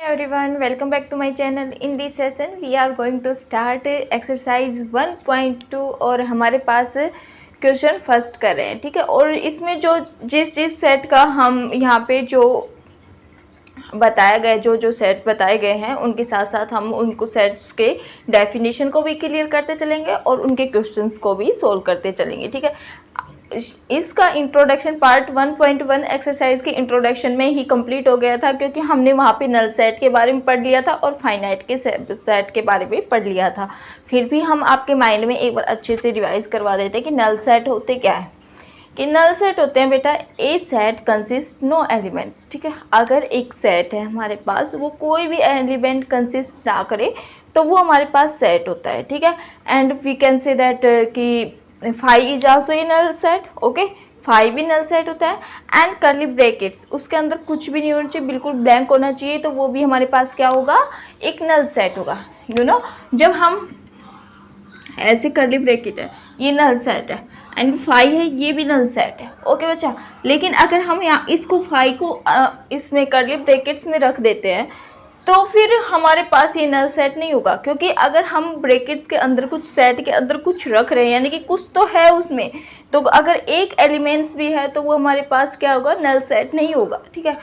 Everyone, welcome back to my channel. In this session we are going to start exercise 1.2 और हमारे पास question first कर रहे हैं, ठीक है। और इसमें जो जिस सेट का हम यहाँ पे जो बताया गया जो सेट बताए गए हैं उनके साथ साथ हम उनको सेट्स के डेफिनेशन को भी क्लियर करते चलेंगे और उनके क्वेश्चंस को भी सोल्व करते चलेंगे, ठीक है। इसका इंट्रोडक्शन पार्ट 1.1 एक्सरसाइज के इंट्रोडक्शन में ही कंप्लीट हो गया था, क्योंकि हमने वहाँ पे नल सेट के बारे में पढ़ लिया था और फाइनाइट के सेट के बारे में पढ़ लिया था। फिर भी हम आपके माइंड में एक बार अच्छे से रिवाइज करवा देते हैं कि नल सेट होते क्या है। कि नल सेट होते हैं बेटा, ए सेट कंसिस्ट नो एलिमेंट्स, ठीक है। अगर एक सेट है हमारे पास, वो कोई भी एलिमेंट कंसिस्ट ना करे तो वो हमारे पास सेट होता है, ठीक है। And we can say that कि 5 is also a null set, okay. 5 भी नल सेट होता है। एंड कर्ली ब्रैकेट्स, उसके अंदर कुछ भी नहीं होना चाहिए, बिल्कुल ब्लैंक होना चाहिए, तो वो भी हमारे पास क्या होगा, एक नल सेट होगा। यू नो, जब हम ऐसे कर्ली ब्रैकेट है, ये नल सेट है, एंड 5 है, ये भी नल सेट है, ओके बच्चा। लेकिन अगर हम यहाँ इसको 5 को इसमें कर्ली ब्रैकेट्स में रख देते हैं तो फिर हमारे पास ये नल सेट नहीं होगा, क्योंकि अगर हम ब्रैकेट्स के अंदर कुछ सेट के अंदर कुछ रख रहे हैं यानी कि कुछ तो है उसमें, तो अगर एक एलिमेंट्स भी है तो वो हमारे पास क्या होगा, नल सेट नहीं होगा, ठीक है।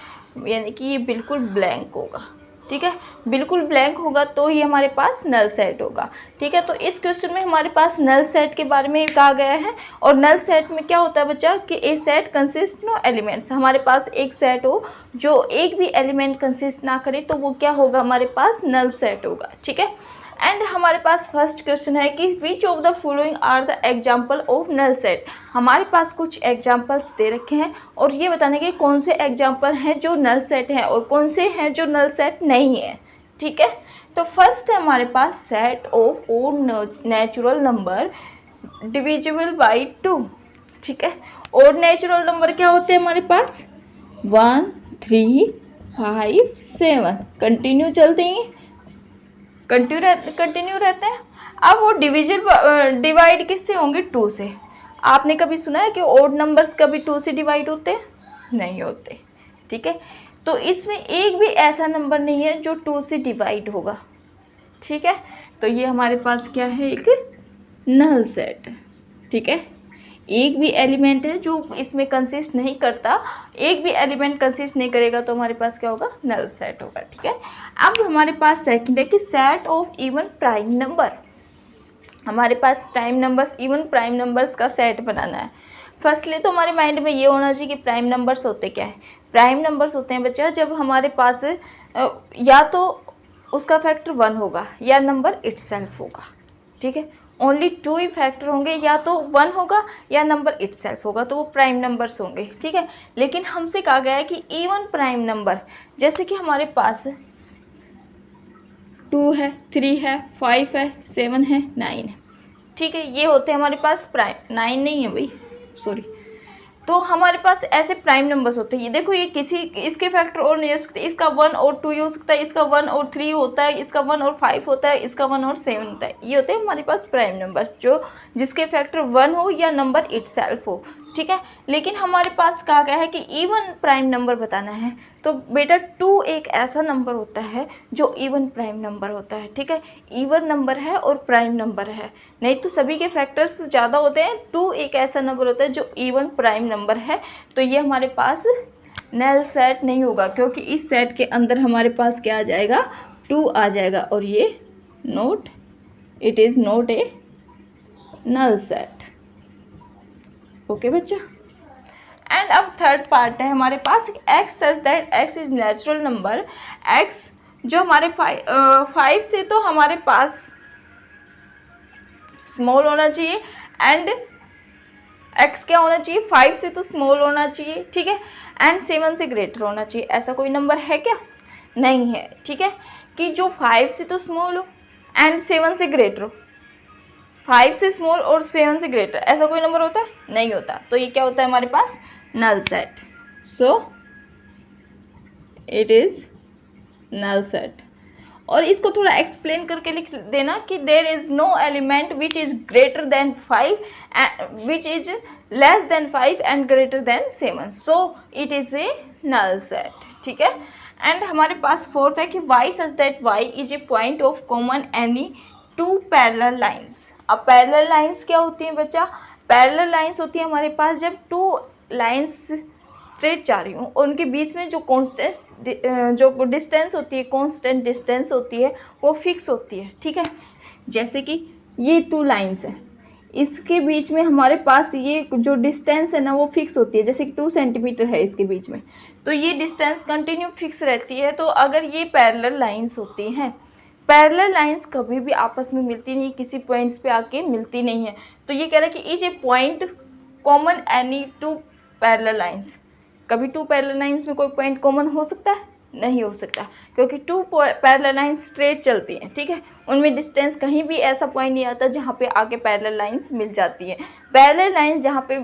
यानी कि ये बिल्कुल ब्लैंक होगा, ठीक है। बिल्कुल ब्लैंक होगा तो ही हमारे पास नल सेट होगा, ठीक है। तो इस क्वेश्चन में हमारे पास नल सेट के बारे में कहा गया है। और नल सेट में क्या होता है बच्चा कि ए सेट कंसिस्ट नो एलिमेंट्स, हमारे पास एक सेट हो जो एक भी एलिमेंट कंसिस्ट ना करे तो वो क्या होगा, हमारे पास नल सेट होगा, ठीक है। एंड हमारे पास फर्स्ट क्वेश्चन है कि which of the following are the example of null set. हमारे पास कुछ एग्जाम्पल्स दे रखे हैं और ये बताने के कौन से एग्जाम्पल हैं जो नल सेट हैं और कौन से हैं जो नल सेट नहीं है, ठीक है। तो फर्स्ट है हमारे पास set of odd natural number divisible by 2, ठीक है। ओड नेचुरल नंबर क्या होते हैं हमारे पास, 1, 3, 5, 7 कंटिन्यू चलते हैं, कंटिन्यू रहते हैं। अब वो डिवाइड किससे होंगे, 2 से। आपने कभी सुना है कि ओड नंबर्स कभी 2 से डिवाइड होते हैं, नहीं होते, ठीक है। तो इसमें एक भी ऐसा नंबर नहीं है जो 2 से डिवाइड होगा, ठीक है। तो ये हमारे पास क्या है, एक नल सेट, ठीक है। एक भी एलिमेंट है जो इसमें कंसिस्ट नहीं करता, एक भी एलिमेंट कंसिस्ट नहीं करेगा तो हमारे पास क्या होगा, नल सेट होगा, ठीक है। अब हमारे पास सेकंड है कि set of even prime number. हमारे पास prime numbers, even prime numbers का सेट बनाना है। फर्स्टली तो हमारे माइंड में ये होना चाहिए कि प्राइम नंबर्स होते क्या है। प्राइम नंबर्स होते हैं बच्चा जब हमारे पास या तो उसका फैक्टर 1 होगा या नंबर इटसेल्फ होगा, ठीक है। ओनली 2 ही फैक्टर होंगे, या तो 1 होगा या नंबर इटसेल्फ होगा, तो वो प्राइम नंबर्स होंगे, ठीक है। लेकिन हमसे कहा गया है कि इवन प्राइम नंबर, जैसे कि हमारे पास 2 है, 3 है, 5 है, 7 है, 9 है, ठीक है। ये होते हैं हमारे पास प्राइम, 9 नहीं है भाई, सॉरी। तो हमारे पास ऐसे प्राइम नंबर्स होते हैं। ये देखो, ये किसी इसके फैक्टर और नहीं हो सकते, इसका 1 और 2 हो सकता है, इसका 1 और 3 होता है, इसका 1 और 5 होता है, इसका 1 और 7 होता है। ये होते हैं हमारे पास प्राइम नंबर्स जो जिसके फैक्टर 1 हो या नंबर इटसेल्फ हो, ठीक है। लेकिन हमारे पास कहा गया है कि इवन प्राइम नंबर बताना है, तो बेटा 2 एक ऐसा नंबर होता है जो इवन प्राइम नंबर होता है, ठीक है। इवन नंबर है और प्राइम नंबर है, नहीं तो सभी के फैक्टर्स ज़्यादा होते हैं। 2 एक ऐसा नंबर होता है जो इवन प्राइम नंबर है, तो ये हमारे पास नल सेट नहीं होगा, क्योंकि इस सेट के अंदर हमारे पास क्या आ जाएगा, 2 आ जाएगा, और ये note, it is not a null set, okay बच्चा। एंड अब थर्ड पार्ट है हमारे पास X such that X is natural number. X जो हमारे 5 से तो हमारे पास स्मॉल होना चाहिए, एंड एक्स क्या होना चाहिए, 5 से तो स्मॉल होना चाहिए, ठीक है। एंड 7 से ग्रेटर होना चाहिए। ऐसा कोई नंबर है क्या, नहीं है, ठीक है। कि जो 5 से तो स्मॉल हो एंड 7 से ग्रेटर हो, 5 से स्मॉल और 7 से ग्रेटर, ऐसा कोई नंबर होता है, नहीं होता। तो ये क्या होता है हमारे पास, null set. So it is null set. और इसको थोड़ा एक्सप्लेन करके लिख देना कि there is no element which is greater than 5 which is less than 5 and greater than 7, so it is a null set, ठीक है। एंड हमारे पास फोर्थ है कि Y such that Y is a point of common any two parallel lines. अब parallel lines क्या होती हैं बच्चा? पैरेलल लाइंस होती है हमारे पास जब टू लाइंस स्ट्रेट जा रही हूँ और उनके बीच में जो कांस्टेंट जो डिस्टेंस होती है, कांस्टेंट डिस्टेंस होती है, वो फिक्स होती है, ठीक है। जैसे कि ये टू लाइंस है, इसके बीच में हमारे पास ये जो डिस्टेंस है ना वो फिक्स होती है, जैसे कि 2 सेंटीमीटर है इसके बीच में, तो ये डिस्टेंस कंटिन्यू फिक्स रहती है। तो अगर ये पैरेलल लाइंस होती हैं, पैरेलल लाइंस कभी भी आपस में मिलती नहीं, किसी पॉइंट्स पे आके मिलती नहीं है। तो ये कह रहा है कि is a point common any two parallel lines. कभी टू पैरेलल लाइंस में कोई पॉइंट कॉमन हो सकता है? नहीं हो सकता, क्योंकि टू पैरेलल लाइंस स्ट्रेट चलती हैं, ठीक है। उनमें डिस्टेंस कहीं भी ऐसा पॉइंट नहीं आता जहाँ पे आके पैरेलल लाइंस मिल जाती है। पैरेलल लाइंस जहाँ पे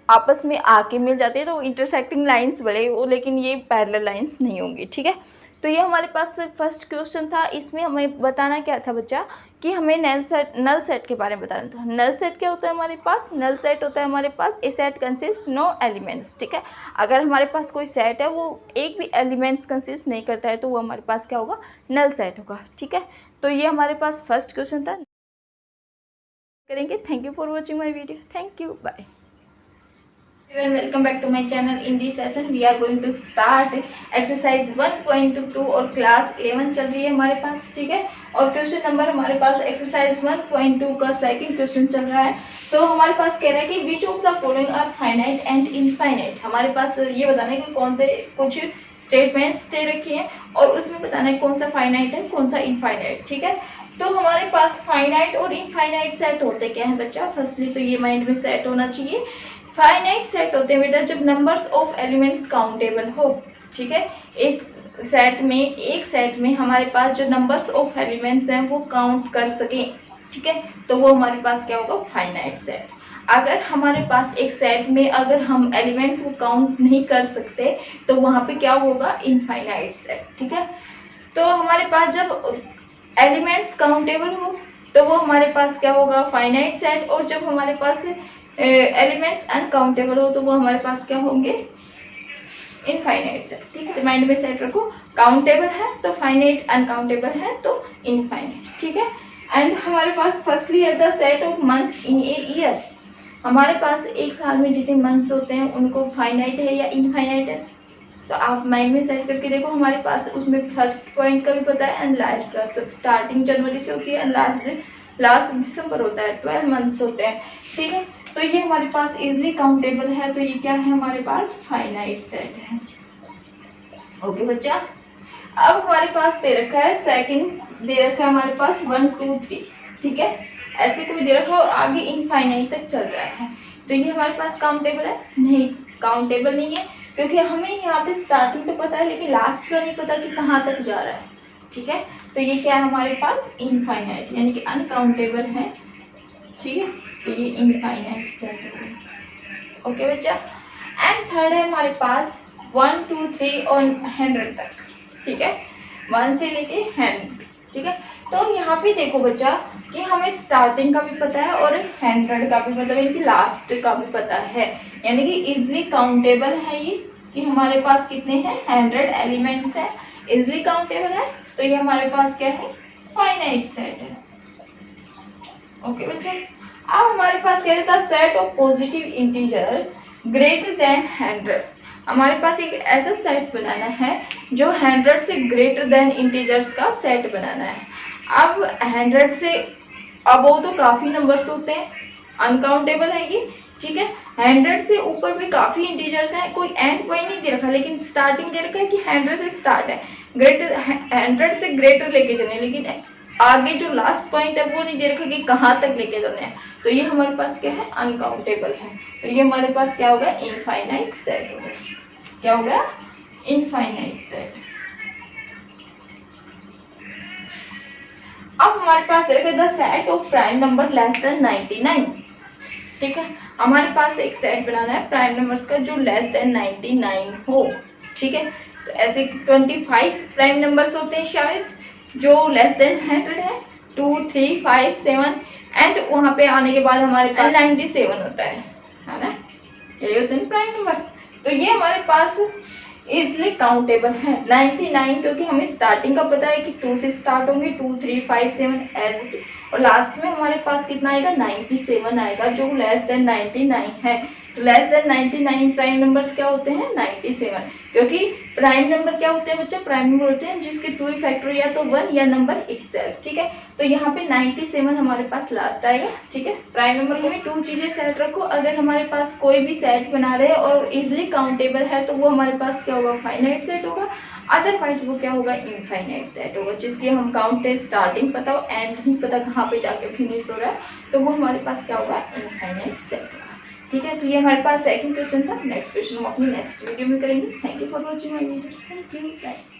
आपस में आके मिल जाती है तो इंटरसेक्टिंग लाइंस बड़े वो, लेकिन ये पैरेलल लाइंस नहीं होंगी, ठीक है। तो ये हमारे पास फर्स्ट क्वेश्चन था। इसमें हमें बताना क्या था बच्चा कि हमें नल सेट के बारे में बताना था। नल सेट क्या होता है हमारे पास? नल सेट होता है हमारे पास ए सेट कंसिस्ट नो एलिमेंट्स, ठीक है। अगर हमारे पास कोई सेट है वो एक भी एलिमेंट्स कंसिस्ट नहीं करता है तो वो हमारे पास क्या होगा? नल सेट होगा, ठीक है। तो ये हमारे पास फर्स्ट क्वेश्चन था करेंगे। Thank you for watching my video. Thank you, bye. Welcome back to my channel. In this session we are going to start exercise 1.2 और क्लास 11 चल रही है हमारे पास, ठीक है। और क्वेश्चन नंबर हमारे पास एक्सरसाइज 1.2 का सेकंड क्वेश्चन चल रहा है। तो हमारे पास कह रहा है कि which of the following are finite and infinite. हमारे पास ये बताना है कि कौन से कुछ स्टेटमेंट्स दे रखी हैं और उसमें बताना है कौन सा फाइनाइट है कौन सा इनफाइनाइट, ठीक है। तो हमारे पास फाइनाइट और इनफाइनाइट सेट होते क्या है बच्चा? फर्स्टली तो ये माइंड में सेट होना चाहिए। फाइनाइट सेट होते हैं बेटा जब नंबर्स ऑफ एलिमेंट्स काउंटेबल हो, ठीक है। इस सेट में, एक सेट में हमारे पास जो नंबर्स ऑफ एलिमेंट्स हैं वो काउंट कर सकें, ठीक है, तो वो हमारे पास क्या होगा? Finite set. अगर हमारे पास एक सेट में अगर हम एलिमेंट्स को काउंट नहीं कर सकते तो वहाँ पे क्या होगा? इनफाइनाइट सेट, ठीक है। तो हमारे पास जब एलिमेंट्स काउंटेबल हो तो वो हमारे पास क्या होगा? Finite set. और जब हमारे पास एलिमेंट्स अनकाउंटेबल हो तो वो हमारे पास क्या होंगे? इनफाइनाइट सेट, ठीक है। माइंड में सेट रखो, काउंटेबल है तो फाइनाइट, अनकाउंटेबल है तो इनफाइनाइट, ठीक है। एंड हमारे पास फर्स्टली है the set of months in a year. हमारे पास एक साल में जितने मंथ्स होते हैं उनको फाइनाइट है या इनफाइनाइट है, तो आप माइंड में सेट करके देखो। हमारे पास उसमें फर्स्ट पॉइंट का भी पता है एंड लास्ट का, स्टार्टिंग जनवरी से होती है एंड लास्ट दिसंबर होता है, 12 मंथ्स होते हैं, ठीक है। तो ये हमारे पास इजिली काउंटेबल है, तो ये क्या है? हमारे पास फाइनाइट सेट है। ओके बच्चा, अब हमारे पास दे रखा है सेकंड, दे रखा है हमारे पास 1 2 3, ठीक है, ऐसे कोई दे रखा और आगे इनफाइनाइट तक चल रहा है, तो ये हमारे पास काउंटेबल है? नहीं, काउंटेबल नहीं है, क्योंकि हमें यहाँ पे स्टार्टिंग तो पता है लेकिन लास्ट का नहीं पता कि कहाँ तक जा रहा है, ठीक है। तो ये क्या है हमारे पास? इनफाइनाइट, यानी कि अनकाउंटेबल है, ठीक है। तो ये इनफाइनाइट सेट है। ओके बच्चा। एंड थर्ड है हमारे पास 1 2 3 और 100 तक, ठीक है, 1 से लेके 100, ठीक है। तो यहाँ पे देखो बच्चा कि हमें स्टार्टिंग का भी पता है और 100 का भी, मतलब इनकी लास्ट का भी पता है, यानी कि इजिली काउंटेबल है ये, कि हमारे पास कितने हैं? 100 एलिमेंट्स हैं, इजिली काउंटेबल है, तो ये हमारे पास क्या है? फाइनाइट सेट है। ओके बच्चे। अब हमारे पास क्या रहता है? Set of positive integer greater than 100। हमारे पास एक ऐसा सेट बनाना है जो 100 से ग्रेटर देन इंटीजर्स का सेट बनाना है। अब 100 से अबव तो काफ़ी नंबर्स होते हैं, अनकाउंटेबल है ये, ठीक है। 100 से ऊपर भी काफ़ी इंटीजर्स हैं, कोई एंड पॉइंट नहीं दे रखा, लेकिन स्टार्टिंग दे रखा है कि 100 से स्टार्ट है, ग्रेटर 100 से ग्रेटर लेके चले, लेकिन आगे जो लास्ट पॉइंट है वो नहीं दे रखा कि कहाँ तक लेके जाना है, तो ये हमारे पास क्या है? अनकाउंटेबल है। तो ये हमारे पास क्या होगा? इनफाइनाइट सेट होगा। क्या होगा? Infinite set. अब हमारे पास देखो the set of prime number less than 99, ठीक है। हमारे पास एक सेट बनाना है प्राइम नंबर्स का जो लेस देन 99 हो, ठीक है। तो ऐसे 25 प्राइम नंबर्स होते हैं शायद, जो लेस देन 100 है 2, 3, 5, 7 एंड वहाँ पे आने के बाद हमारे पास 97 होता है ना, यही होता है प्राइम नंबर। तो ये हमारे पास इजिली काउंटेबल है 99, क्योंकि हमें स्टार्टिंग का पता है कि 2 से स्टार्ट होंगे, 2, 3, 5, 7 एज इट, और लास्ट में हमारे पास कितना आएगा 97 आएगा, जो लेस देन 99 है। तो लेस देन 99 प्राइम नंबर्स क्या होते हैं 97, क्योंकि प्राइम नंबर क्या होते हैं बच्चे, प्राइम नंबर होते हैं जिसके 2 फैक्टर या तो 1 या नंबर इटसेल्फ, ठीक है। तो यहाँ पे 97 हमारे पास लास्ट आएगा, ठीक है। प्राइम नंबर में 2 चीजें सेट रखो, अगर हमारे पास कोई भी सेट बना रहे हैं और इजिली काउंटेबल है तो वो हमारे पास क्या होगा, फाइनाइट सेट होगा, अदरवाइज वो क्या होगा, इनफाइनाइट सेट होगा, जिसकी हम काउंट स्टार्टिंग पता हो एंड नहीं पता कहाँ पे जाके फिनिश हो रहा है, तो वो हमारे पास क्या होगा, इनफाइनाइट सेट होगा, ठीक है। तो ये हमारे पास सेकंड क्वेश्चन था। नेक्स्ट क्वेश्चन हम अपनी नेक्स्ट वीडियो में करेंगे। Thank you for watching my video. Thank you. Bye.